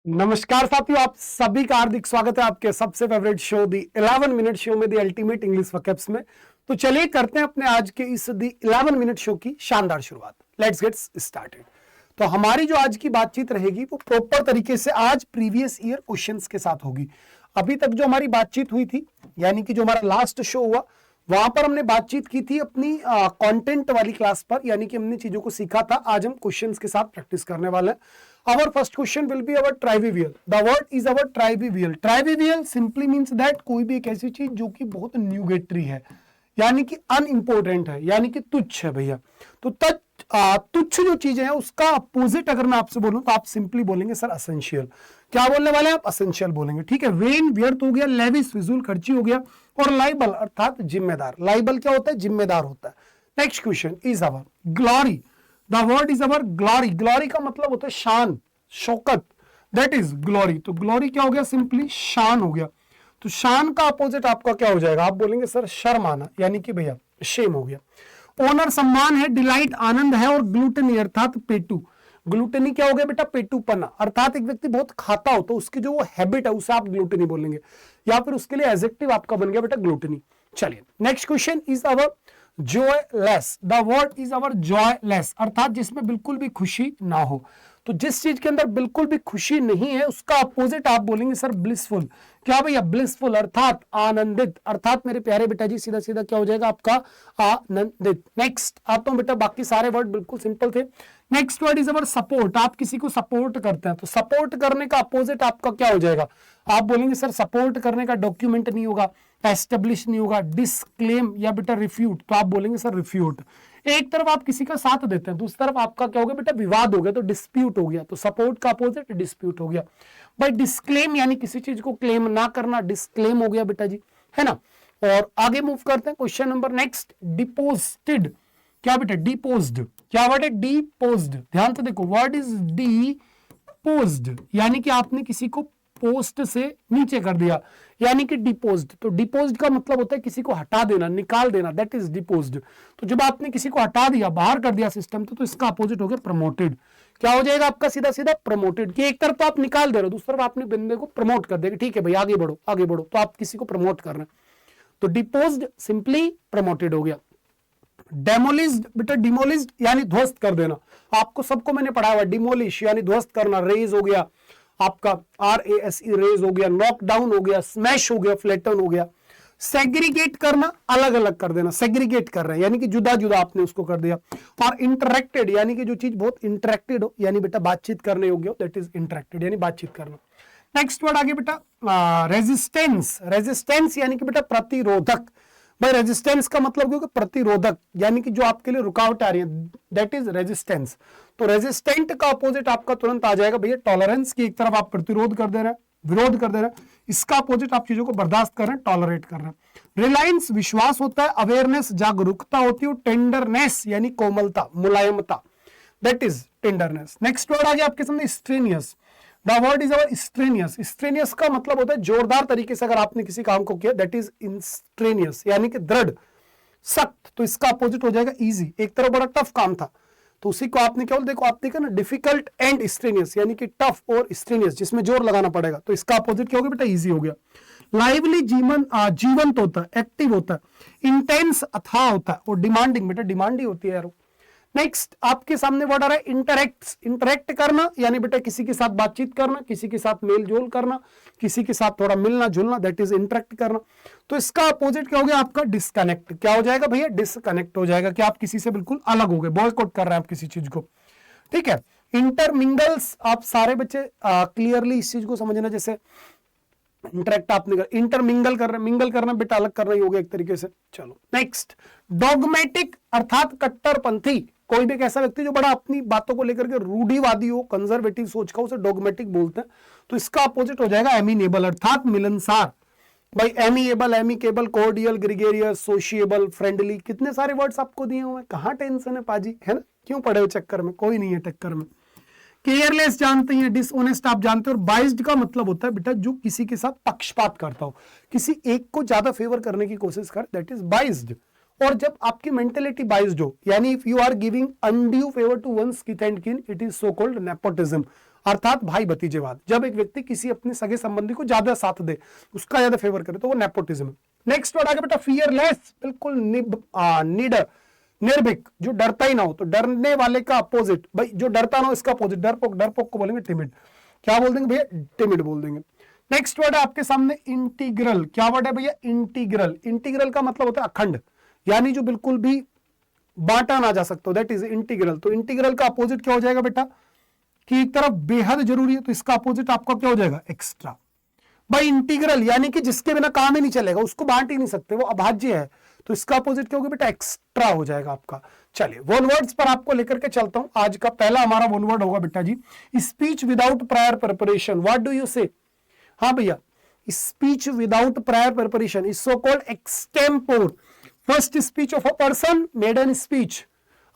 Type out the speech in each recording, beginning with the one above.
नमस्कार साथियों, आप सभी का हार्दिक स्वागत है आपके सबसे फेवरेट शो दी 11 मिनट शो में दी अल्टीमेट इंग्लिश वोकैब्स में। तो चलिए करते हैं अपने आज के इस दी 11 मिनट शो की शानदार शुरुआत। Let's get started. तो हमारी जो आज की बातचीत रहेगी वो प्रॉपर तरीके से आज प्रीवियस ईयर क्वेश्चंस के साथ होगी। अभी तक जो हमारी बातचीत हुई थी, यानी कि जो हमारा लास्ट शो हुआ वहां पर हमने बातचीत की थी अपनी कंटेंट वाली क्लास पर, यानी कि हमने चीजों को सीखा था। आज हम क्वेश्चंस के साथ प्रैक्टिस करने वाले हैं। Our first question will be our trivial. The word is our trivial. Trivial simply means that कोई भी एक ऐसी चीज जो कि बहुत न्यूगेटरी है, यानी कि अनइम्पोर्टेंट है, यानी कि तुच्छ है भैया। तो तुच्छ जो चीजें हैं उसका अपोजिट अगर मैं आपसे बोलूं तो आप सिंपली बोलेंगे सर असेंशियल। क्या बोलने वाले हैं आप? असेंशियल बोलेंगे। ठीक है। वेन व्यर्थ हो गया, लेविस फिजूल खर्ची हो गया, और लाइबल अर्थात जिम्मेदार। लाइबल क्या होता है? जिम्मेदार होता है। Next question is our glory. The word is our glory. Glory का मतलब होता है शान, शौकत। That is glory. तो ग्लोरी क्या हो गया? सिंपली शान हो गया। तो शान का अपोजिट आपका क्या हो जाएगा? आप बोलेंगे सर शर्म आना, यानी कि भैया शेम हो गया। ओनर सम्मान है, डिलाइट आनंद है, और ग्लूटनी अर्थात पेटू। ग्लूटनी क्या हो गया बेटा? पेटूपना। अर्थात एक व्यक्ति बहुत खाता हो तो उसकी जो वो हैबिट है उसे आप ग्लूटनी बोलेंगे, या फिर उसके लिए एडजेक्टिव आपका बन गया बेटा ग्लूटनी। चलिए next question is our joyless. The word is our joyless, अर्थात जिसमें बिल्कुल भी खुशी ना हो। तो जिस चीज के अंदर बिल्कुल भी खुशी नहीं है उसका अपोजिट आप बोलेंगे सर ब्लिसफुल। क्या भैया? ब्लिसफुल अर्थात आनंदित। अर्थात मेरे प्यारे बेटा जी सीधा सीधा क्या हो जाएगा आपका? आनंदित। नेक्स्ट आता हूं बेटा, बाकी सारे वर्ड बिल्कुल सिंपल थे। Next word is our support. आप किसी को सपोर्ट करते हैं तो सपोर्ट करने का अपोजिट आपका क्या हो जाएगा? आप बोलेंगे सर सपोर्ट करने का डॉक्यूमेंट नहीं होगा, एस्टेब्लिश नहीं होगा, डिस्क्लेम या बेटा रिफ्यूट। तो आप बोलेंगे सर रिफ्यूट। एक तरफ आप किसी का साथ देते हैं, दूसरी तरफ आपका क्या हो गया बेटा? विवाद हो गया, तो डिस्प्यूट हो गया। तो सपोर्ट का अपोजिट डिस्प्यूट हो गया। भाई डिस्क्लेम यानी किसी चीज को क्लेम ना करना, डिस्क्लेम हो गया बेटा जी, है ना। और आगे मूव करते हैं क्वेश्चन नंबर नेक्स्ट। डिपोस्टेड। क्या बेटा? डिपोज्ड। क्या वर्ड है? डिपोज्ड। ध्यान से देखो, वर्ड इज डिपोज्ड, यानी कि आपने किसी को पोस्ट से नीचे कर दिया, यानी कि डिपोज्ड। तो डिपोज्ड का मतलब होता है किसी को हटा देना, निकाल देना। That is deposed. तो जब आपने किसी को हटा दिया, बाहर कर दिया सिस्टम तो इसका अपोजिट हो गया प्रमोटेड। क्या हो जाएगा आपका? सीधा सीधा प्रमोटेड। कि एक तरफ तो आप निकाल दे रहे हो, दूसरी तरफ आपने बंदे को प्रमोट कर देगा। ठीक है भाई, आगे बढ़ो आगे बढ़ो, तो आप किसी को प्रमोट कर रहे हैं। तो डिपोज्ड सिंपली प्रमोटेड हो गया। डेमोलिज्ड बेटा, डिमोलिज्ड यानी ध्वस्त कर देना। आपको सबको मैंने पढ़ाया हुआ, डिमोलिश यानी ध्वस्त करना। रेज हो गया आपका RASE, रेज हो गया। नॉक डाउन हो गया, स्मैश हो गया, फ्लैटन हो गया। सेग्रीगेट करना, अलग अलग कर देना। सेग्रीगेट कर रहे हैं यानी कि जुदा जुदा आपने उसको कर दिया। और इंटरेक्टेड यानी कि जो चीज बहुत इंटरेक्टेड हो, यानी बेटा बातचीत करने योग्य हो, दैट इज इंटरेक्टेड यानी बातचीत करना। नेक्स्ट वर्ड आगे बेटा रेजिस्टेंस। रेजिस्टेंस यानी कि बेटा प्रतिरोधक। भाई रेजिस्टेंस का मतलब क्या? प्रतिरोधक, यानी कि जो आपके लिए रुकावट आ रही है, दैट इज रेजिस्टेंस। तो रेजिस्टेंट का अपोजिट आपका तुरंत आ जाएगा भैया टॉलरेंस। की एक तरफ आप प्रतिरोध कर दे रहे हैं, विरोध कर दे रहे हैं, इसका अपोजिट आप चीजों को बर्दाश्त कर रहे हैं, टॉलरेट कर रहे हैं। रिलायंस विश्वास होता है, अवेयरनेस जागरूकता होती है, टेंडरनेस यानी कोमलता, मुलायमता, that is tenderness. Next word आ गया आपके सामने strenuous. The word is our strenuous. Strenuous का मतलब होता है जोरदार तरीके से अगर आपने किसी काम को किया, दैट इज इंस्ट्रेनियस यानी कि दृढ़, सख्त। तो इसका अपोजिट हो जाएगा इजी। एक तरफ बड़ा टफ काम था तो उसी को आपने क्या बोला? देखो आप देखा ना, डिफिकल्ट एंड स्ट्रेनियस यानी कि टफ और स्ट्रेनियस जिसमें जोर लगाना पड़ेगा। तो इसका अपोजिट क्या हो गया बेटा? इजी हो गया। लाइवली जीवंत होता है, एक्टिव होता है। इंटेंस अथाह होता है, और डिमांडिंग बेटा डिमांड ही होती है यार। नेक्स्ट आपके सामने वर्ड आ रहा है इंटरेक्ट। इंटरेक्ट करना यानी बेटा किसी के साथ बातचीत करना, किसी के साथ मेल जोल करना, किसी के साथ थोड़ा मिलना जुलना, दैट इज इंटरेक्ट करना। तो इसका अपोजिट क्या हो गया आपका? डिस्कनेक्ट। क्या हो जाएगा भैया? डिस्कनेक्ट हो जाएगा कि आप किसी से बिल्कुल अलग हो गए, बॉयकॉट कर रहे हैं आप किसी चीज को। ठीक है। इंटरमिंगल्स, आप सारे बच्चे क्लियरली इस चीज को समझना। जैसे इंटरेक्ट आपने कर, इंटरमिंगल कर रहे, मिंगल करना बेटा अलग करना ही हो गया एक तरीके से। चलो नेक्स्ट डॉगमेटिक अर्थात कट्टरपंथी। कोई भी एक ऐसा व्यक्ति जो बड़ा अपनी बातों को लेकर के रूढ़िवादी हो, कंजर्वेटिव सोच का, उसे डॉगमेटिक बोलते हैं। तो इसका अपोजिट हो जाएगा एमिनेबल अर्थात मिलनसार। भाई amiable, amicable, cordial, gregarious, sociable, friendly, कितने सारे वर्ड्स आपको दिए हुए हैं। कहां टेंशन है पाजी, है ना? क्यों पड़े हो चक्कर में? कोई नहीं है टक्कर में। केयरलेस जानते हैं, डिसऑनेस्ट आप जानते हो, और बाइज्ड का मतलब होता है बेटा जो किसी के साथ पक्षपात करता हो, किसी एक को ज्यादा फेवर करने की कोशिश कर, दैट इज बाइज्ड। और जब आपकी मेंटेलिटी बाइज्ड हो, यानी if you are giving undue favour to one's kith and kin, it is so called nepotism. अर्थात भाई भतीजेवाद। जब एक व्यक्ति किसी अपने सगे संबंधी को ज्यादा साथ दे, उसका ज्यादा फेवर करे, तो वो नेपोटिज्म है। नेक्स्ट वर्ड आगे बेटा फियरलेस, बिल्कुल निडर, निर्भीक, जो डरता ही ना हो। तो डरने वाले का अपोजिट भाई, जो डरता ना हो इसका अपोजिट डरपोक, डरपोक को बोलेंगे टिमिड। क्या बोल देंगे भैया? टिमिड बोल देंगे। नेक्स्ट वर्ड है आपके सामने इंटीग्रल। क्या वर्ड है भैया? इंटीग्रल। इंटीग्रल का मतलब होता है अखंड, यानी जो बिल्कुल भी बांटा ना जा सकता, दैट इज इंटीग्रल। तो इंटीग्रल का अपोजिट क्या हो जाएगा बेटा? कि एक तरफ बेहद जरूरी है, तो इसका अपोजिट आपका क्या हो जाएगा? एक्स्ट्रा। भाई इंटीग्रल यानी कि जिसके बिना काम ही नहीं चलेगा, उसको बांट ही नहीं सकते, वो अभाज्य है, तो इसका अपोजिट क्या होगा बेटा? एक्स्ट्रा हो जाएगा आपका। चलिए वन वर्ड्स पर आपको लेकर के चलता हूं। आज का पहला हमारा वन वर्ड होगा बेटा जी, speech without prior preparation. What do you say? हाँ भैया, speech without prior preparation is so called extempore. First speech of a person, maiden speech.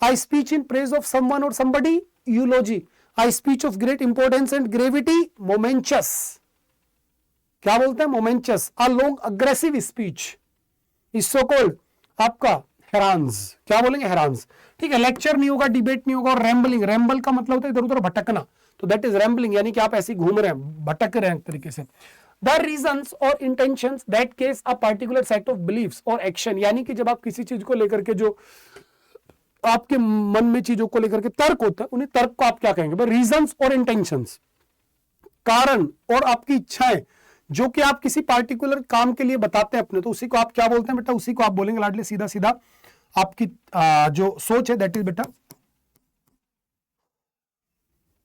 A speech in praise of someone और somebody, eulogy. A speech of great importance and gravity, momentous. क्या बोलते हैं? Momentous. A long aggressive speech is so called आपका harangue. क्या बोलेंगे? हेरांस। ठीक है, lecture नहीं होगा, डिबेट नहीं होगा। और रैम्बलिंग, रैम्बल का मतलब होता है इधर उधर भटकना, तो दैट इज रैम्बलिंग, यानी कि आप ऐसे घूम रहे हैं, भटक रहे हैं एक तरीके से। द रीजंस और intentions that case a particular set of beliefs और एक्शन, यानी कि जब आप किसी चीज को लेकर के जो आपके मन में चीजों को लेकर के तर्क होता है, उन्हें तर्क को आप क्या कहेंगे? रीजंस और इंटेंशंस, कारण और आपकी इच्छाएं, जो कि आप किसी पार्टिकुलर काम के लिए बताते हैं अपने, तो उसी को आप क्या बोलते हैं बेटा? उसी को आप बोलेंगे लाडले सीधा सीधा आपकी जो सोच है, दैट इज बेटा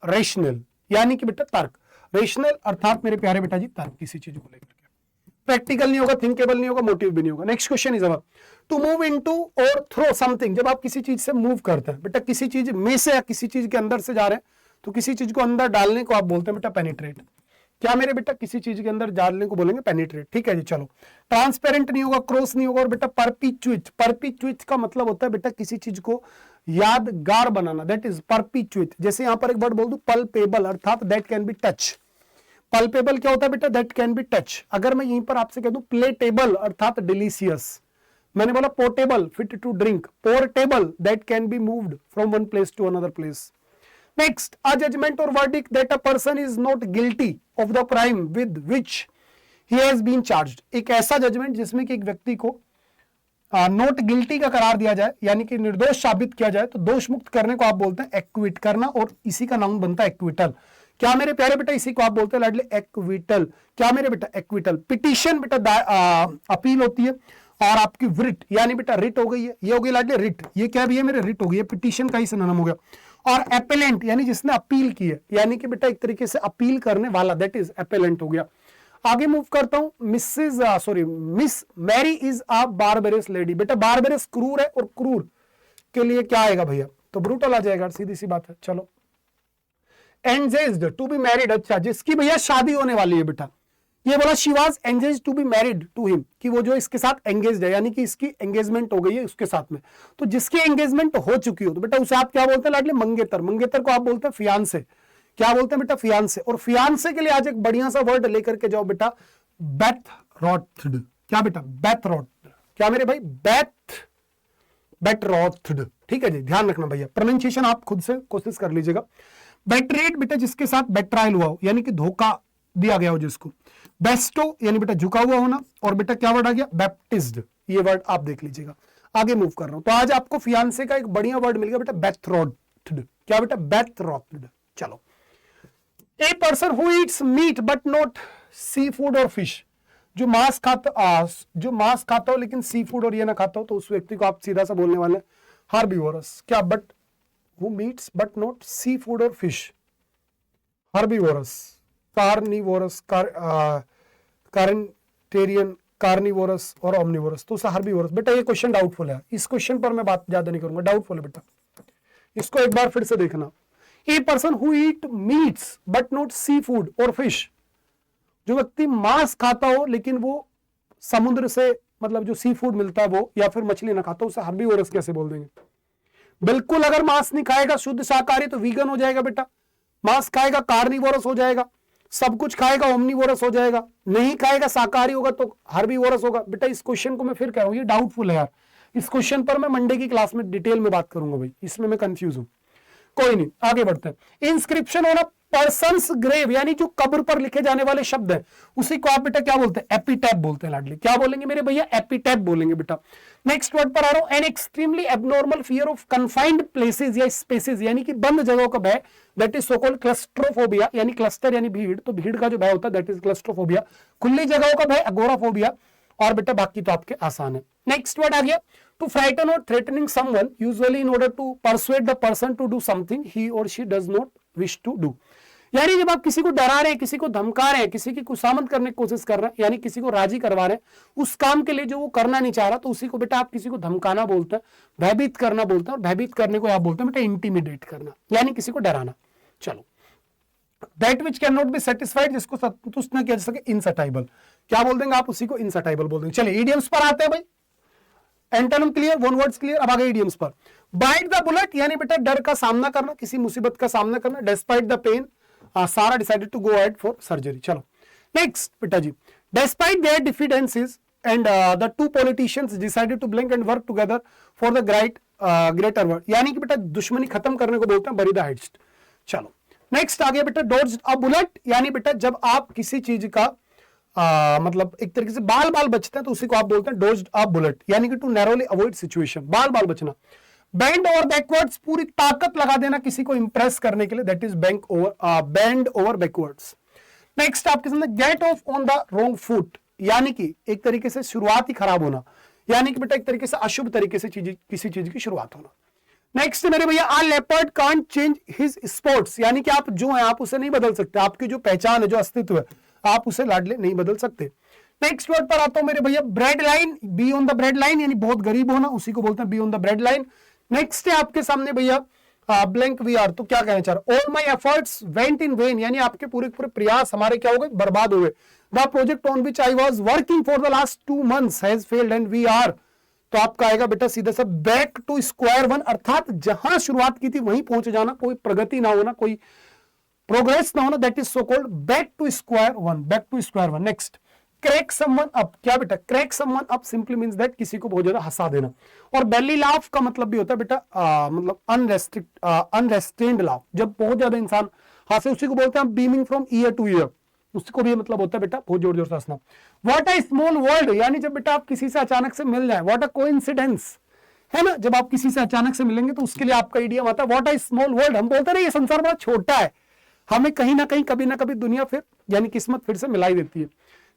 रेशनल, यानी कि बेटा तर्क। रेशनल अर्थात मेरे प्यारे बेटा जी तर्क, किसी चीज को लेकर के। प्रैक्टिकल नहीं होगा, थिंकेबल नहीं होगा, मोटिव भी नहीं होगा। Next question is our to move into और थ्रो समथिंग। जब आप किसी चीज से मूव करते हैं बेटा, किसी चीज में से या किसी चीज के अंदर से जा रहे हैं, तो किसी चीज को अंदर डालने को आप बोलते हैं बेटा पेनिट्रेट। क्या मेरे बेटा? किसी चीज के अंदर डालने को बोलेंगे पेनिट्रेट। ठीक है जी, चलो। ट्रांसपेरेंट नहीं होगा, क्रॉस नहीं होगा, और बेटा परपिचुइट। परपिचुइट का मतलब होता है बेटा किसी चीज को यादगार बनाना, दैट इज परपिचुइट। जैसे यहां पर एक वर्ड बोल दूं पल्पेबल, अर्थात that can be touch. Palpebral क्या होता है बेटा? That can be touch. अगर मैं यहीं पर आपसे कह दूं प्लेटेबल, अर्थात डिलीशियस। मैंने बोला portable, fit to drink. Portable, that can be moved from one place to another place. Next, a judgment or verdict that a person is not guilty of the crime with which he has been charged. एक ऐसा judgement जिसमें कि एक व्यक्ति को not guilty का करार दिया जाए, यानी कि निर्दोष साबित किया जाए, तो दोष मुक्त करने को आप बोलते हैं एक्विट करना, और इसी का नाउन बनता है एक्विटल। क्या मेरे प्यारे बेटा? इसी को आप बोलते हैं लाडले एक्विटल। क्या मेरे बेटा? एक्विटल। पिटीशन बेटा अपील होती है, और आपकी रिट, यानी बेटा रिट हो गई है, ये हो गई लाडले रिट। ये क्या भी है मेरे? रिट हो गई है, पिटीशन का ही सिनोनिम हो गया। और एपेलेंट, यानी जिसने अपील की है, यानी कि बेटा एक तरीके से अपील करने वाला, दैट इज एपेलेंट हो गया। आगे मूव करता हूं। Miss Mary is a barbarous lady. बेटा बारबेरस क्रूर है, और क्रूर के लिए क्या आएगा भैया? तो ब्रूटल आ जाएगा, सीधी सी बात है। चलो। एंगेज्ड टू बी मैरिड, अच्छा जिसकी भैया शादी होने वाली है बेटा, ये बोला she was engaged to be married to him, कि वो जो इसके साथ एंगेज्ड है, यानी कि इसकी एंगेजमेंट हो गई है उसके साथ में। तो जिसकी एंगेजमेंट हो चुकी हो, तो बेटा उसे आप क्या बोलते हैं लाडले? मंगेतर। मंगेतर को आप बोलते हैं फियांसे। क्या बोलते हैं बेटा? फियांसे। और फियांसे के लिए आज एक बढ़िया सा वर्ड लेकर के जाओ बेटा, बेथरोथ्ड। क्या बेटा? बेथरोथ्ड। क्या मेरे भाई? बेथरोथ्ड। ठीक है जी, ध्यान रखना भैया, प्रोनाउंसिएशन आप खुद से कोशिश कर लीजिएगा। बेट्रेड बेटा जिसके साथ बेट्रायल हुआ हो, यानी कि धोखा दिया गया हो जिसको। बेस्टो यानी बेटा झुका हुआ होना, और बेटा क्या वर्ड आ गया? बैप्टिज्ड। ये वर्ड आप देख लीजिएगा। आगे मूव कर रहा हूं, तो आज आपको फियांसे का एक बढ़िया वर्ड मिल गया बेटा, बेथरोथ्ड। क्या बेटा? बेथरोथ्ड। चलो। A person who eats meat but not sea food और फिश। जो मांस खाता हो लेकिन सी फूड और ये ना खाता हो, तो उस व्यक्ति को आप सीधा सा बोलने वाले हर्बीवोरस। क्या? But who meats but not sea food और fish, herbivorous. Carnivorous, carnitarian, carnivorous और ओमनिवोरस, तो हर्बीवोरस। बेटा ये क्वेश्चन डाउटफुल है, इस क्वेश्चन पर मैं बात ज्यादा नहीं करूंगा, डाउटफुल है बेटा, इसको एक बार फिर से देखना। A person who eat meats but not sea food और फिश, जो व्यक्ति मांस खाता हो लेकिन वो समुद्र से, मतलब जो सी फूड मिलता है वो, या फिर मछली ना खाता, उसे हर्बीवोरस कैसे बोल देंगे? बिल्कुल, अगर मांस नहीं खाएगा, शुद्ध शाकाहारी, तो वीगन हो जाएगा बेटा। मांस खाएगा, कार्निवोरस हो जाएगा। सब कुछ खाएगा, ओमनिवोरस हो जाएगा। नहीं खाएगा, शाकाहारी होगा, तो हर्बीवोरस होगा। बेटा इस क्वेश्चन को मैं फिर कह रहा हूं, ये डाउटफुल है यार। इस क्वेश्चन पर मैं मंडे की क्लास में डिटेल में बात करूंगा भाई, इसमें मैं कंफ्यूज हूं। कोई नहीं, आगे बढ़ते हैं। Inscription on a person's grave, यानी जो कब्र पर लिखे जाने वाले शब्द है उसी को आप बेटा क्या बोलते हैं? एपिटैप बोलते हैं लाडली। क्या बोलेंगे मेरे भैया? एपिटैप बोलेंगे बेटा। नेक्स्ट वर्ड पर आ रहा हूं, an extremely abnormal fear of confined places या स्पेसेस, यानी कि बंद जगहों का भय, that is so called claustrophobia, यानी क्लस्टर यानी भीड़, तो भीड़ का जो भय होता है दैट इज क्लस्ट्रोफोबिया। खुली जगहों का भय अगोराफोबिया, और बेटा बाकी तो आपके आसान है। नेक्स्ट वर्ड आ गया, टू फ्राइटन और threatening someone usually in order to persuade the person to do something he और she does not wish to do, यानी जब आप किसी को डरा रहे हैं, किसी को धमका रहे हैं, किसी की खुशामद करने की कोशिश कर रहे हैं, यानी किसी को राजी करवा रहे हैं उस काम के लिए जो वो करना नहीं चाह रहा, तो उसी को बेटा आप किसी को धमकाना बोलते हैं, भयभीत करना बोलते हैं, और भयभीत करने को आप बोलते हैं बेटा इंटिमिडेट करना, यानी किसी को डराना। चलो, that which can not be satisfied, जिसको संतुष्ट न किया जा सके, इनसटाइबल, क्या बोल देंगे आप? उसी को इनसटाइबल बोल देंगे। चलिए इडियम्स पर आते हैं भाई। Antonym clear, one words clear, अब आगे इडियम्स पर। बाइट द बुलेट, यानी बेटा डर का सामना करना, किसी मुसीबत का सामना करना। Despite the pain, Sarah decided to go ahead for surgery. चलो नेक्स्ट बेटा जी, despite their differences and the two politicians decided to blink and work together for the greater world, यानी कि बेटा दुश्मनी खत्म करने को बोलते हैं bury the hatched। चलो नेक्स्ट आ गया बेटा dodged a bullet, यानी बेटा जब आप किसी चीज का मतलब एक तरीके से बाल बाल बचते हैं तो उसी को आप बोलते हैं dodged a bullet, यानी कि to narrowly avoid situation, बाल बाल बचना। बेंड ओवर बैकवर्ड्स, पूरी ताकत लगा देना किसी को इंप्रेस करने के लिए, that is bend over backwards. Next आपके सामने get off on the wrong foot, यानी कि एक तरीके से शुरुआत ही खराब होना, यानी कि बेटा एक तरीके से अशुभ तरीके से किसी चीज की शुरुआत होना। नेक्स्ट मेरे भैया, a leopard can't change his spots, यानी कि आप जो है आप उसे नहीं बदल सकते, आपकी जो पहचान है, जो अस्तित्व है, आप उसे लाडले नहीं बदल सकते। नेक्स्ट वर्ड पर आता हूं मेरे भैया, bread line, be on the bread line, यानी बहुत गरीब होना, उसी को बोलते हैं be on the bread line. Next है आपके सामने भैया ब्लैंक वी आर, तो क्या कहना चाह रहा, all my efforts went in when, यानी आपके पूरे पूरे प्रयास हमारे क्या हो गए? बर्बाद हो गए। The project on which I was working for the last 2 months has failed and we are, तो आपका आएगा बेटा सीधा सा बैक टू स्क्वायर वन, अर्थात जहां शुरुआत की थी वहीं पहुंच जाना, कोई प्रगति ना होना, कोई प्रोग्रेस ना होना, that is so called back to square one, back to square one. Next, crack someone up, क्या बेटा? Crack someone up simply means that किसी को बहुत ज्यादा हंसा देना, और बेली लाफ का मतलब भी होता है बेटा मतलब अनरेस्ट्रेन्ड लाफ, जब बहुत ज्यादा इंसान हंसे उसी को बोलते हैं हम beaming from year two year, उसको भी मतलब होता है बेटा बहुत जोर जोर से हंसना। व्हाट अ स्मॉल वर्ल्ड, यानी जब बेटा आप किसी से अचानक से मिल जाए, व्हाट अ कोइंसिडेंस, है ना, जब आप किसी से अचानक से मिलेंगे तो उसके लिए आपका इडियम आता है व्हाट अ स्मॉल वर्ल्ड। हम बोलते हैं ना ये संसार बड़ा छोटा है, हमें कहीं ना कहीं कभी ना कभी दुनिया फिर यानी किस्मत फिर से मिलाई देती है।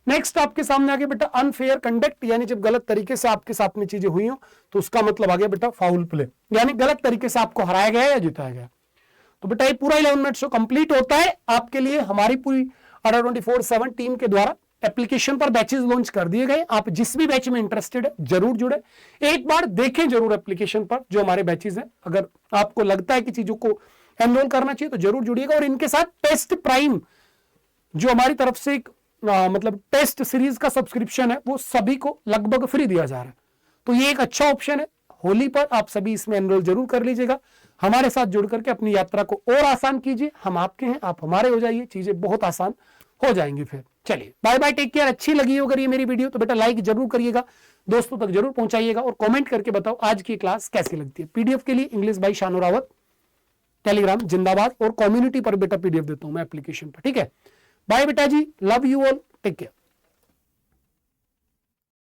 नेक्स्ट आपके सामने आ गया बेटा अनफेयर कंडक्ट, यानी जब गलत तरीके से आपके साथ में चीजें हुई हो तो उसका मतलब आ गया बेटा फाउल प्ले, यानी गलत तरीके से आपको हराया गया या जिताया गया। तो बेटा ये पूरा 11 मिनट शो कंप्लीट होता है आपके लिए। हमारी पूरी अडा 24/7 टीम के द्वारा एप्लीकेशन पर बैचेस लॉन्च कर दिए गए। आप जिस भी बैच में इंटरेस्टेड है जरूर जुड़े, एक बार देखें जरूर एप्लीकेशन पर जो हमारे बैचेस हैं। अगर आपको लगता है कि चीजों को एनरोल करना चाहिए तो जरूर जुड़िएगा। और इनके साथ टेस्ट प्राइम जो हमारी तरफ से एक मतलब टेस्ट सीरीज का सब्सक्रिप्शन है वो सभी को लगभग फ्री दिया जा रहा है, तो ये एक अच्छा ऑप्शन है। होली पर आप सभी इसमें एनरोल जरूर कर लीजिएगा। हमारे साथ जुड़ करके अपनी यात्रा को और आसान कीजिए। हम आपके हैं, आप हमारे हो जाइए, चीजें बहुत आसान हो जाएंगी। फिर चलिए बाय बाय, टेक केयर। अच्छी लगी हो अगर ये मेरी वीडियो तो बेटा लाइक जरूर करिएगा, दोस्तों तक जरूर पहुंचाइएगा और कमेंट करके बताओ आज की क्लास कैसी लगती है। पीडीएफ के लिए इंग्लिश बाई शानो रावत, टेलीग्राम जिंदाबाद, और कम्युनिटी पर बेटा पीडीएफ देता हूं मैं एप्लीकेशन पर, ठीक है। बाय बेटा जी, love you all, take care.